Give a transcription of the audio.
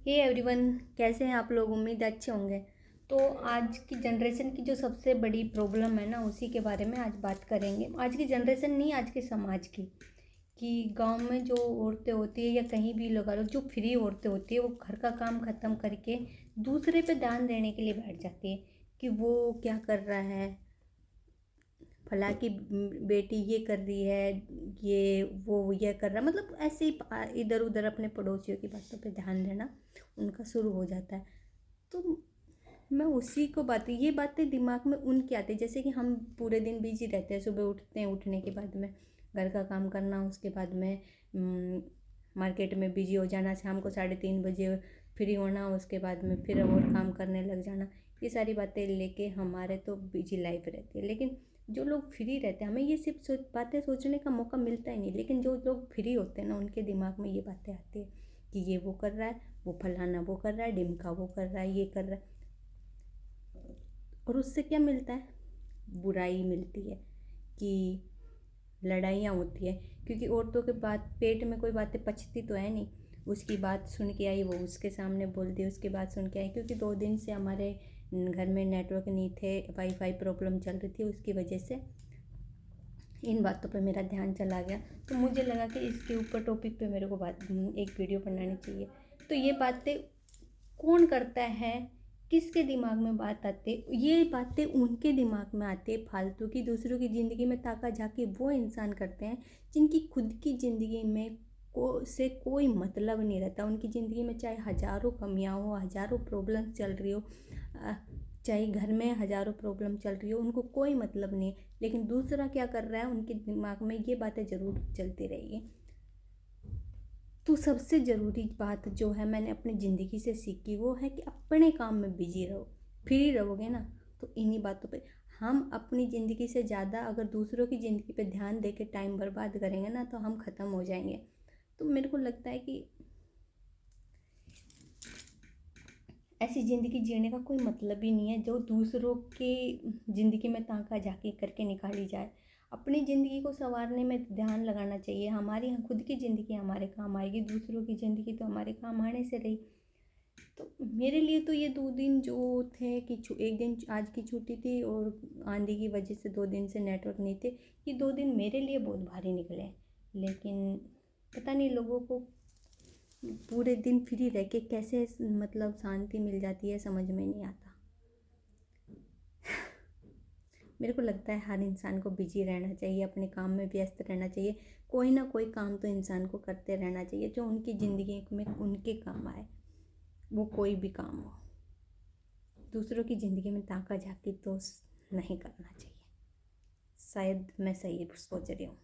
Hey everyone, कैसे हैं आप लोग। उम्मीद है अच्छे होंगे। तो आज की जनरेशन की जो सबसे बड़ी प्रॉब्लम है ना, उसी के बारे में आज बात करेंगे। आज की जनरेशन नहीं, आज के समाज की। कि गांव में जो औरतें होती है या कहीं भी लगा लो, जो फ्री औरतें होती है, वो घर का काम ख़त्म करके दूसरे पे ध्यान देने के लिए बैठ जाती है कि वो क्या कर रहा है, फला की बेटी ये कर रही है, ये वो ये कर रहा है। मतलब ऐसे ही इधर उधर अपने पड़ोसियों की बातों पे ध्यान देना उनका शुरू हो जाता है। तो मैं उसी को ये बातें दिमाग में उनकी आती है। जैसे कि हम पूरे दिन बिजी रहते हैं, सुबह उठते हैं, उठने के बाद में घर का काम करना, उसके बाद में मार्केट में बिजी हो जाना, शाम को 3:30 बजे फ्री होना, उसके बाद में फिर और काम करने लग जाना। ये सारी बातें लेके हमारे तो बिजी लाइफ रहती है। लेकिन जो लोग फ्री रहते हैं, हमें ये सिर्फ बातें सोचने का मौका मिलता ही नहीं। लेकिन जो लोग फ्री होते हैं ना, उनके दिमाग में ये बातें आती है कि ये वो कर रहा है, वो फलाना वो कर रहा है, डिमका वो कर रहा है, ये कर रहा है। और उससे क्या मिलता है? बुराई मिलती है कि लड़ाइयाँ होती है। क्योंकि औरतों के बात पेट में कोई बातें पचती तो है नहीं। उसकी बात सुन के आई, वो उसके सामने बोल दी, उसकी बात सुन के आई। क्योंकि 2 दिन से हमारे घर में नेटवर्क नहीं थे, वाईफाई प्रॉब्लम चल रही थी, उसकी वजह से इन बातों पे मेरा ध्यान चला गया। तो मुझे लगा कि इसके ऊपर टॉपिक पे मेरे को एक वीडियो बनानी चाहिए। तो ये बातें कौन करता है, किसके दिमाग में बात आती है? ये बातें उनके दिमाग में आती है फालतू की, दूसरों की ज़िंदगी में ताका झाकी वो इंसान करते हैं जिनकी खुद की ज़िंदगी में से कोई मतलब नहीं रहता। उनकी ज़िंदगी में चाहे हज़ारों कमियां हो, हज़ारों प्रॉब्लम चल रही हो, चाहे घर में हज़ारों प्रॉब्लम चल रही हो, उनको कोई मतलब नहीं। लेकिन दूसरा क्या कर रहा है, उनके दिमाग में ये बातें ज़रूर चलती रहेगी। तो सबसे ज़रूरी बात जो है मैंने अपनी ज़िंदगी से सीखी, वो है कि अपने काम में बिजी रहो। फ्री रहोगे ना, तो इन्हीं बातों पे हम अपनी ज़िंदगी से ज़्यादा अगर दूसरों की ज़िंदगी पे ध्यान दे के टाइम बर्बाद करेंगे ना, तो हम ख़त्म हो जाएंगे। तो मेरे को लगता है कि ऐसी ज़िंदगी जीने का कोई मतलब ही नहीं है जो दूसरों की ज़िंदगी में ताका झाकी करके निकाली जाए। अपनी ज़िंदगी को संवारने में ध्यान लगाना चाहिए। हमारी खुद की ज़िंदगी हमारे काम आएगी, दूसरों की ज़िंदगी तो हमारे काम आने से रही। तो मेरे लिए तो ये 2 दिन जो थे कि एक दिन आज की छुट्टी थी और आंधी की वजह से 2 दिन से नेटवर्क नहीं थे, ये 2 दिन मेरे लिए बहुत भारी निकले। लेकिन पता नहीं लोगों को पूरे दिन फ्री रह के कैसे मतलब शांति मिल जाती है, समझ में नहीं आता। मेरे को लगता है हर इंसान को बिजी रहना चाहिए, अपने काम में व्यस्त रहना चाहिए। कोई ना कोई काम तो इंसान को करते रहना चाहिए जो उनकी ज़िंदगी में उनके काम आए, वो कोई भी काम हो। दूसरों की ज़िंदगी में ताका झाकी तो नहीं करना चाहिए। शायद मैं सही सोच रही हूँ।